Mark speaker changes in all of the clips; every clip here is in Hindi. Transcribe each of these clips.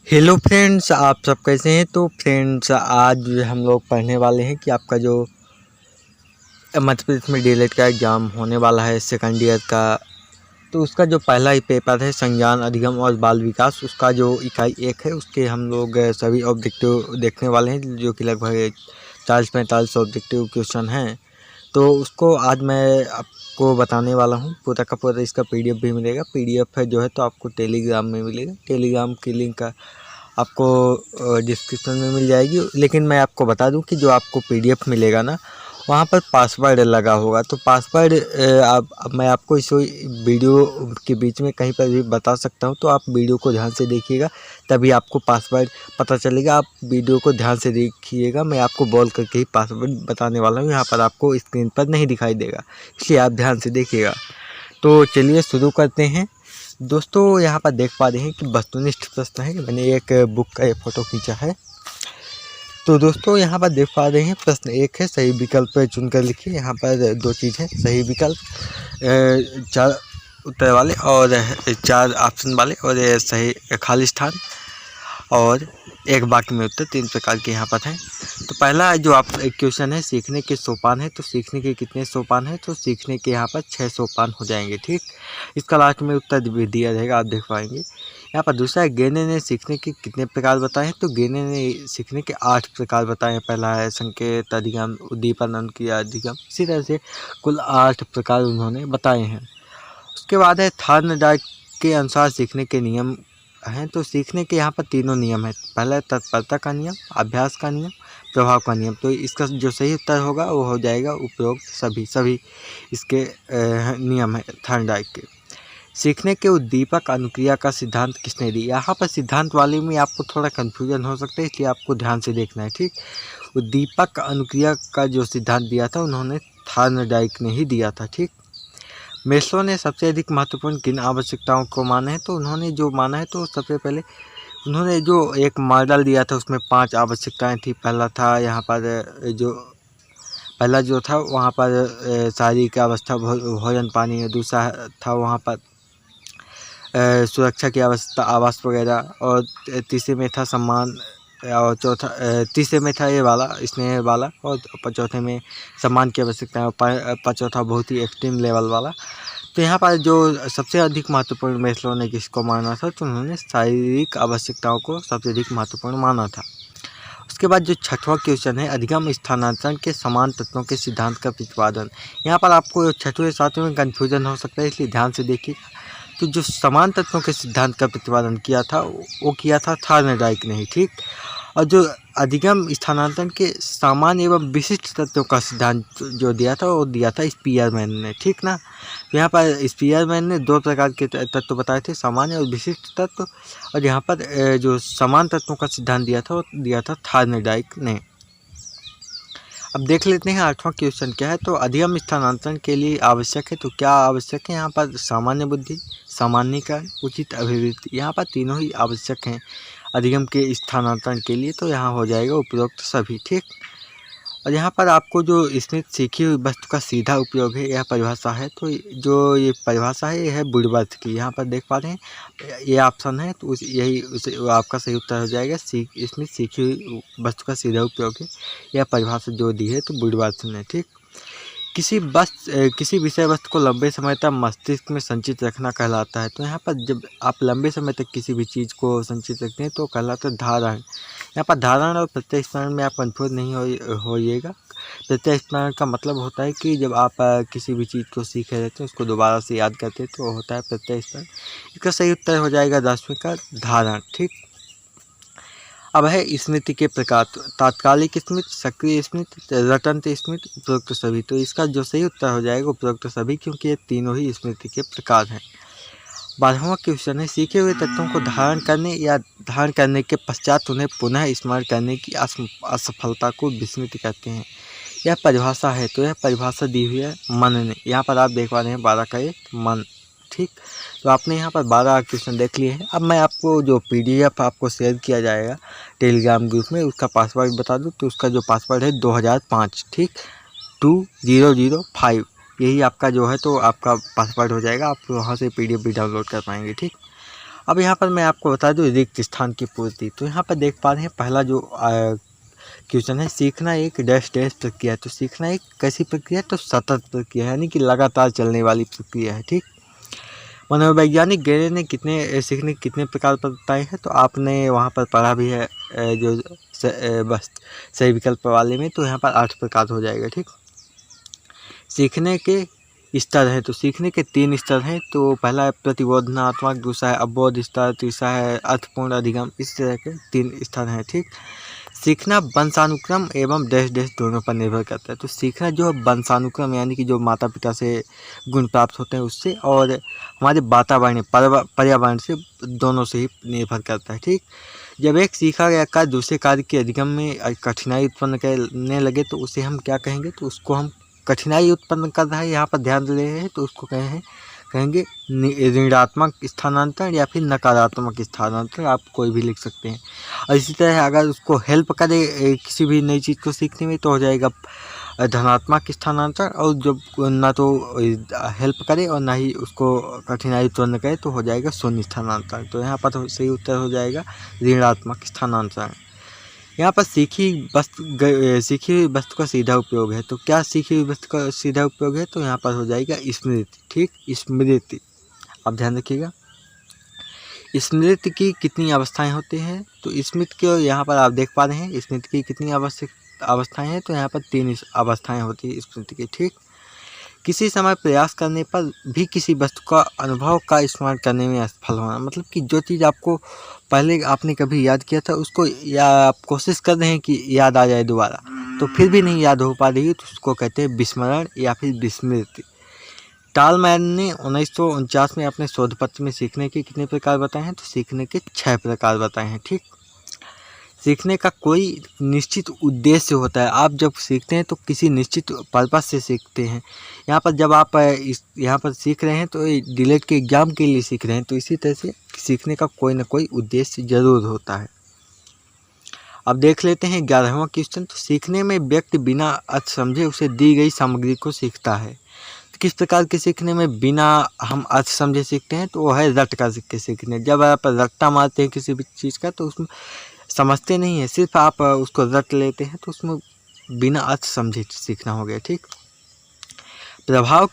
Speaker 1: हेलो फ्रेंड्स, आप सब कैसे हैं। तो फ्रेंड्स, आज हम लोग पढ़ने वाले हैं कि आपका जो मध्य प्रदेश में डीएलएड का एग्ज़ाम होने वाला है सेकंड ईयर का। तो उसका जो पहला ही पेपर है संज्ञान अधिगम और बाल विकास, उसका जो इकाई 1 है उसके हम लोग सभी ऑब्जेक्टिव देखने वाले हैं, जो कि लगभग 40-45 ऑब्जेक्टिव क्वेश्चन हैं। तो उसको आज मैं आपको बताने वाला हूँ। पूरा का पूरा इसका पीडीएफ भी मिलेगा। पीडीएफ है जो है तो आपको टेलीग्राम में मिलेगा। टेलीग्राम की लिंक आपको डिस्क्रिप्शन में मिल जाएगी। लेकिन मैं आपको बता दूं कि जो आपको पीडीएफ मिलेगा ना, वहाँ पर पासवर्ड लगा होगा। तो पासवर्ड अब मैं आपको इस वीडियो के बीच में कहीं पर भी बता सकता हूँ, तो आप वीडियो को ध्यान से देखिएगा, तभी आपको पासवर्ड पता चलेगा। आप वीडियो को ध्यान से देखिएगा, मैं आपको बोल करके ही पासवर्ड बताने वाला हूँ। यहाँ पर आपको स्क्रीन पर नहीं दिखाई देगा, इसलिए आप ध्यान से देखिएगा। तो चलिए शुरू करते हैं। दोस्तों, यहाँ पर देख पा रहे हैं कि वस्तुनिष्ठ प्रश्न है। मैंने एक बुक का एक फ़ोटो खींचा है। तो दोस्तों, यहाँ पर देख पा रहे हैं प्रश्न 1 है, सही विकल्प चुनकर लिखिए। यहाँ पर 2 चीज़ है, सही विकल्प 4 उत्तर वाले और 4 ऑप्शन वाले और सही खाली स्थान और एक वाक्य में उत्तर। 3 प्रकार के यहाँ पर हैं। तो पहला जो आप क्वेश्चन है, सीखने के सोपान है। तो सीखने के कितने सोपान है? तो सीखने के यहाँ पर 6 सोपान हो जाएंगे। ठीक, इसका लास्ट में उत्तर भी दिया जाएगा, आप देख पाएंगे। यहाँ पर दूसरा है, गेने ने सीखने के कितने प्रकार बताए हैं? तो गेने ने सीखने के 8 प्रकार बताए हैं। पहला है संकेत, अधिगम, उद्दीपन, अनुक्रिया, अधिगम। इसी तरह से कुल 8 प्रकार उन्होंने बताए हैं। उसके बाद है थॉर्नडाइक के अनुसार सीखने के नियम हैं। तो सीखने के यहाँ पर तीनों नियम हैं। पहला तत्परता का नियम, अभ्यास का नियम, प्रभाव का नियम। तो इसका जो सही उत्तर होगा वो हो जाएगा उपरोक्त सभी इसके नियम है थॉर्नडाइक के। सीखने के उद्दीपक अनुक्रिया का सिद्धांत किसने दिया? यहाँ पर सिद्धांत वाले में आपको थोड़ा कन्फ्यूजन हो सकता है, इसलिए आपको ध्यान से देखना है। ठीक, उद्दीपक अनुक्रिया का जो सिद्धांत दिया था उन्होंने थॉर्नडाइक ने ही दिया था। ठीक, मेस्लो ने सबसे अधिक महत्वपूर्ण किन आवश्यकताओं को माना है? तो उन्होंने जो माना है, तो सबसे पहले उन्होंने जो एक मॉडल दिया था उसमें 5 आवश्यकताएं थी। पहला था यहाँ पर जो पहला जो था वहाँ पर शारीरिक अवस्था, भोजन पानी। दूसरा था वहाँ पर सुरक्षा की अवस्था, आवास वगैरह। और तीसरे में था सम्मान। और तीसरे में था ये वाला, स्नेह वाला। और चौथे में सम्मान की आवश्यकता है। और चौथा बहुत ही एक्सट्रीम लेवल वाला। तो यहाँ पर जो सबसे अधिक महत्वपूर्ण मेस्लो ने किसको माना था? तो उन्होंने शारीरिक आवश्यकताओं को सबसे अधिक महत्वपूर्ण माना था। उसके बाद जो 6वां क्वेश्चन है, अधिगम स्थानांतरण के समान तत्वों के सिद्धांत का प्रतिपादन। यहाँ पर आपको 6वें 7वें में कन्फ्यूजन हो सकता है, इसलिए ध्यान से देखिए। तो जो समान तत्वों के सिद्धांत का प्रतिपादन किया था वो किया था थॉर्नडाइक ने ही। ठीक, और जो अधिगम स्थानांतरण के सामान्य एवं विशिष्ट तत्वों का सिद्धांत जो दिया था वो दिया था स्पीयरमैन ने। ठीक ना, तो यहाँ पर स्पीयरमैन ने 2 प्रकार के तत्व बताए थे, सामान्य और विशिष्ट तत्व। और यहाँ पर जो समान तत्वों का सिद्धांत दिया था वो दिया था थॉर्नडाइक ने। अब देख लेते हैं 8वां क्वेश्चन क्या है। तो अधिगम स्थानांतरण के लिए आवश्यक है। तो क्या आवश्यक है? यहाँ पर सामान्य बुद्धि, सामान्यीकरण, उचित अभिवृत्ति। यहाँ पर तीनों ही आवश्यक हैं अधिगम के स्थानांतरण के लिए। तो यहाँ हो जाएगा उपरोक्त सभी। ठीक, और यहाँ पर आपको जो इसमें सीखी हुई वस्तु का सीधा उपयोग है, यह परिभाषा है। तो जो ये परिभाषा है ये है वुडवर्थ की। यहाँ पर देख पा रहे हैं ये ऑप्शन है, तो यही आपका सही उत्तर हो जाएगा। इसमें सीखी हुई वस्तु का सीधा उपयोग है, यह परिभाषा जो दी है तो वुडवर्थ ने। ठीक, किसी विषय वस्तु को लंबे समय तक मस्तिष्क में संचित रखना कहलाता है। तो यहाँ पर जब आप लंबे समय तक किसी भी चीज़ को संचित रखते हैं तो कहलाता है धारण। यहाँ पर धारण और प्रत्यक्ष में आप कंफ्यूज नहीं होइएगा। प्रत्यक्ष का मतलब होता है कि जब आप किसी भी चीज़ को सीखे रहते हैं उसको दोबारा से याद करते हैं, तो वो होता है प्रत्यक्ष। इसका सही उत्तर हो जाएगा 10वें का धारण। ठीक, अब है स्मृति के प्रकार। तात्कालिक स्मृति, सक्रिय स्मृति, रटंत स्मृति, उपरोक्त सभी। तो इसका जो सही उत्तर हो जाएगा उपरोक्त सभी, क्योंकि ये तीनों ही स्मृति के प्रकार हैं। 12वां क्वेश्चन है, सीखे हुए तत्वों को धारण करने या धारण करने के पश्चात उन्हें पुनः स्मरण करने की असफलता को विस्मृति कहते हैं। यह परिभाषा है। तो यह परिभाषा दी हुई है मन ने। यहाँ पर आप देख पा रहे हैं 12 का एक मन। ठीक, तो आपने यहाँ पर 12 क्वेश्चन देख लिए हैं। अब मैं आपको जो पीडीएफ आपको शेयर किया जाएगा टेलीग्राम ग्रुप में, उसका पासवर्ड बता दूँ। तो उसका जो पासवर्ड है 2005। ठीक, 2005 यही आपका जो है तो आपका पासवर्ड हो जाएगा। आप वहाँ से पीडीएफ भी डाउनलोड कर पाएंगे। ठीक, अब यहाँ पर मैं आपको बता दूँ रिक्त स्थान की पूर्ति। तो यहाँ पर देख पा रहे हैं पहला जो क्वेश्चन है, सीखना एक डैश डैश प्रक्रिया है। तो सीखना एक कैसी प्रक्रिया है, तो सतत प्रक्रिया है, यानी कि लगातार चलने वाली प्रक्रिया है। ठीक, मनोवैज्ञानिक गेरे ने सीखने के कितने प्रकार बताए हैं, तो आपने वहाँ पर पढ़ा भी है जो बस सही विकल्प वाले में। तो यहाँ पर 8 प्रकार हो जाएगा। ठीक, सीखने के स्तर हैं, तो सीखने के 3 स्तर हैं। तो पहला है प्रतिबोधनात्मक, दूसरा है अवबोध स्तर, तीसरा है अर्थपूर्ण अधिगम। इस तरह के 3 स्तर हैं। ठीक, सीखना वंशानुक्रम एवं डैश डैश दोनों पर निर्भर करता है। तो सीखना जो है वंशानुक्रम यानी कि जो माता पिता से गुण प्राप्त होते हैं उससे, और हमारे वातावरण पर्यावरण से, दोनों से ही निर्भर करता है। ठीक, जब एक सीखा गया कार्य दूसरे कार्य के अधिगम में कठिनाई उत्पन्न करने लगे तो उसे हम क्या कहेंगे, तो उसको हम कठिनाई उत्पन्न कर रहा है यहाँ पर ध्यान दे रहे हैं, तो उसको कहेंगे ऋणात्मक स्थानांतरण या फिर नकारात्मक स्थानांतरण, आप कोई भी लिख सकते हैं। और इसी तरह अगर उसको हेल्प करे किसी भी नई चीज़ को सीखने में तो हो जाएगा धनात्मक स्थानांतरण, और जब ना तो हेल्प करे और ना ही उसको कठिनाई उत्पन्न करे तो हो जाएगा शून्य स्थानांतरण। तो यहाँ पर सही उत्तर हो जाएगा ऋणात्मक स्थानांतरण। यहाँ पर सीखी हुई वस्तु का सीधा उपयोग है। तो क्या सीखी हुई वस्तु का सीधा उपयोग है, तो यहाँ पर हो जाएगा स्मृति। ठीक, स्मृति, अब ध्यान रखिएगा। स्मृति की कितनी अवस्थाएं होती हैं, तो स्मृति के यहाँ पर आप देख पा रहे हैं स्मृति की कितनी अवस्थाएं हैं, तो यहाँ पर 3 अवस्थाएं होती है स्मृति की। ठीक, किसी समय प्रयास करने पर भी किसी वस्तु का अनुभव का स्मरण करने में असफल होना, मतलब कि जो चीज़ आपको पहले आपने कभी याद किया था उसको या आप कोशिश कर रहे हैं कि याद आ जाए दोबारा, तो फिर भी नहीं याद हो पा रही है, तो उसको कहते हैं विस्मरण या फिर विस्मृति। टालमैन ने 1949 में अपने शोध पत्र में सीखने के कितने प्रकार बताए हैं, तो सीखने के 6 प्रकार बताए हैं। ठीक, सीखने का कोई निश्चित उद्देश्य होता है। आप जब सीखते हैं तो किसी निश्चित पर्पस से सीखते हैं। यहाँ पर जब आप यहाँ पर सीख रहे हैं तो डीएलएड के एग्जाम के लिए सीख रहे हैं, तो इसी तरह से सीखने का कोई ना कोई उद्देश्य जरूर होता है। अब देख लेते हैं 11वां क्वेश्चन। तो सीखने में व्यक्ति बिना अर्थ समझे उसे दी गई सामग्री को सीखता है। तो किस प्रकार के सीखने में बिना हम अर्थ समझे सीखते हैं, तो वो है रट कर के सीखने। जब आप रट्टा मारते हैं किसी भी चीज़ का तो उसमें समझते नहीं है, सिर्फ आप उसको रट लेते हैं, तो उसमें बिना अर्थ समझे सीखना हो गया। ठीक, प्रभाव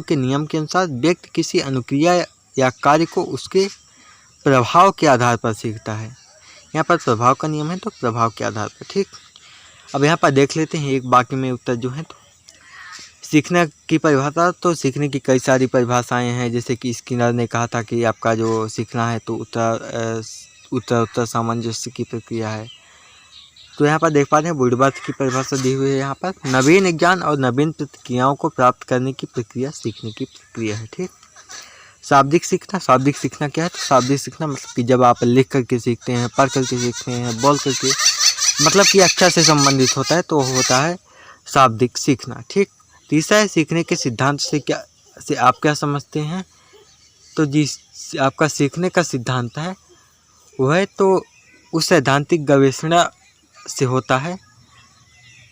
Speaker 1: के नियम के अनुसार व्यक्ति किसी अनुक्रिया या कार्य को उसके प्रभाव के आधार पर सीखता है। यहाँ पर प्रभाव का नियम है तो प्रभाव के आधार पर। ठीक, अब यहाँ पर देख लेते हैं एक वाक्य में उत्तर जो है। तो सीखने की परिभाषा, तो सीखने की कई सारी परिभाषाएं हैं, जैसे कि स्किनर ने कहा था कि आपका जो सीखना है तो उत्तर सामंजस्य की प्रक्रिया है। तो यहाँ पर देख पाते हैं वुडवर्थ की परिभाषा दी हुई है। यहाँ पर नवीन ज्ञान और नवीन प्रतिक्रियाओं को प्राप्त करने की प्रक्रिया सीखने की प्रक्रिया है। ठीक, शाब्दिक सीखना क्या है, तो शाब्दिक सीखना मतलब कि जब आप लिख करके सीखते हैं, पढ़ करके सीखते हैं, बोल करके, मतलब कि अक्षर से संबंधित होता है तो होता है शाब्दिक सीखना। ठीक, तीसरा है सीखने के सिद्धांत से आप क्या समझते हैं, तो जिस आपका सीखने का सिद्धांत है वह तो उस सैद्धांतिक गवेषणा से होता है।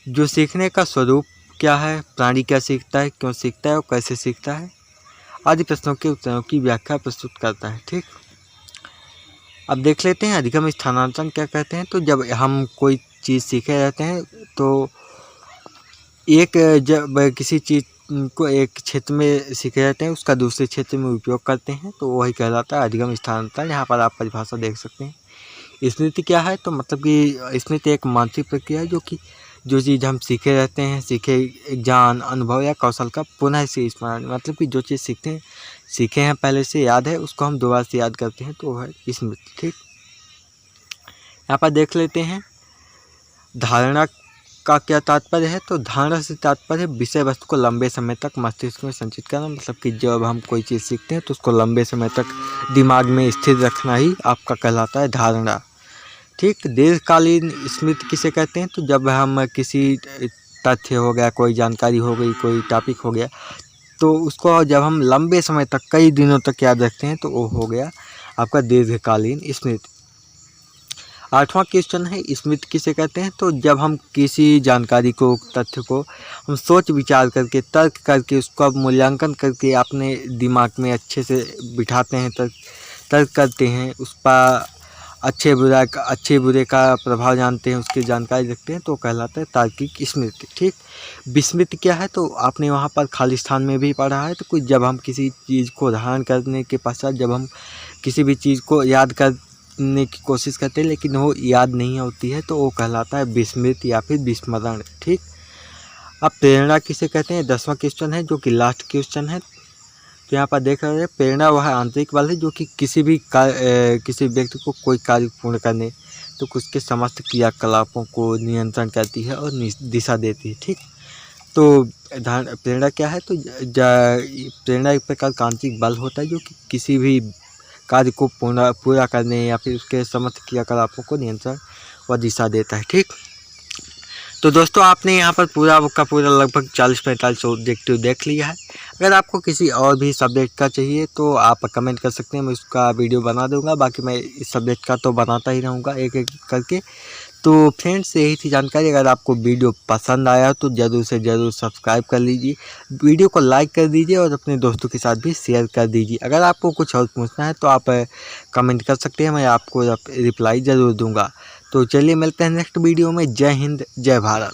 Speaker 1: जो सीखने का स्वरूप क्या है, प्राणी क्या सीखता है, क्यों सीखता है और कैसे सीखता है, आदि प्रश्नों के उत्तरों की व्याख्या प्रस्तुत करता है। ठीक, अब देख लेते हैं अधिगम स्थानांतरण क्या कहते हैं। तो जब हम कोई चीज़ सीखे रहते हैं तो जब किसी चीज़ को एक क्षेत्र में सीखे रहते हैं उसका दूसरे क्षेत्र में उपयोग करते हैं तो वही कहलाता है अधिगम स्थानांतरण। यहाँ पर आप परिभाषा देख सकते हैं। स्मृति क्या है, तो मतलब कि स्मृति एक मानसिक प्रक्रिया है जो चीज़ हम सीखे रहते हैं, सीखे ज्ञान, अनुभव या कौशल का पुनः से स्मरण, मतलब कि जो चीज़ सीखे हैं पहले से याद है उसको हम दोबारा से याद करते हैं तो वो है स्मृति। ठीक, यहाँ पर देख लेते हैं धारणा का क्या तात्पर्य है। तो धारणा से तात्पर्य विषय वस्तु को लंबे समय तक मस्तिष्क में संचित करना, मतलब कि जब हम कोई चीज़ सीखते हैं तो उसको लंबे समय तक दिमाग में स्थिर रखना ही आपका कहलाता है धारणा। ठीक, दीर्घकालीन स्मृति किसे कहते हैं, तो जब हम किसी तथ्य हो गया, कोई जानकारी हो गई, कोई टॉपिक हो गया, तो उसको जब हम लंबे समय तक कई दिनों तक याद रखते हैं तो वो हो गया आपका दीर्घकालीन स्मृति। 8वां क्वेश्चन है स्मृति किसे कहते हैं, तो जब हम किसी जानकारी को, तथ्य को हम सोच विचार करके, तर्क करके, उसका मूल्यांकन करके अपने दिमाग में अच्छे से बिठाते हैं, तर्क करते हैं, उस पर अच्छे बुरे का प्रभाव जानते हैं, उसकी जानकारी रखते हैं, तो कहलाता है तार्किक स्मृति। ठीक, विस्मृति क्या है तो आपने वहाँ पर खाली स्थान में भी पढ़ा है। तो जब हम किसी चीज़ को धारण करने के पश्चात जब हम किसी भी चीज़ को याद करने की कोशिश करते हैं लेकिन वो याद नहीं होती है, तो वो कहलाता है विस्मृति या फिर विस्मरण। ठीक, अब प्रेरणा किसे कहते हैं, 10वां क्वेश्चन है जो कि लास्ट क्वेश्चन है। तो यहाँ पर देख रहे हैं, प्रेरणा वह आंतरिक बल है जो कि किसी व्यक्ति को कोई कार्य पूर्ण करने तो उसके समस्त क्रियाकलापों को नियंत्रण करती है और दिशा देती है। ठीक, तो प्रेरणा क्या है तो प्रेरणा एक प्रकार का आंतरिक बल होता है जो कि किसी भी कार्य को पूरा करने या फिर उसके समस्त क्रियाकलापों को नियंत्रण व दिशा देता है। ठीक, तो दोस्तों आपने यहाँ पर पूरा का पूरा लगभग 40-45 ऑब्जेक्टिव देख लिया है। अगर आपको किसी और भी सब्जेक्ट का चाहिए तो आप कमेंट कर सकते हैं, मैं उसका वीडियो बना दूंगा। बाकी मैं इस सब्जेक्ट का तो बनाता ही रहूँगा एक एक करके। तो फ्रेंड्स यही थी जानकारी। अगर आपको वीडियो पसंद आया तो ज़रूर से ज़रूर सब्सक्राइब कर लीजिए, वीडियो को लाइक कर दीजिए और अपने दोस्तों के साथ भी शेयर कर दीजिए। अगर आपको कुछ और पूछना है तो आप कमेंट कर सकते हैं, मैं आपको रिप्लाई ज़रूर दूँगा। तो चलिए मिलते हैं नेक्स्ट वीडियो में। जय हिंद, जय भारत।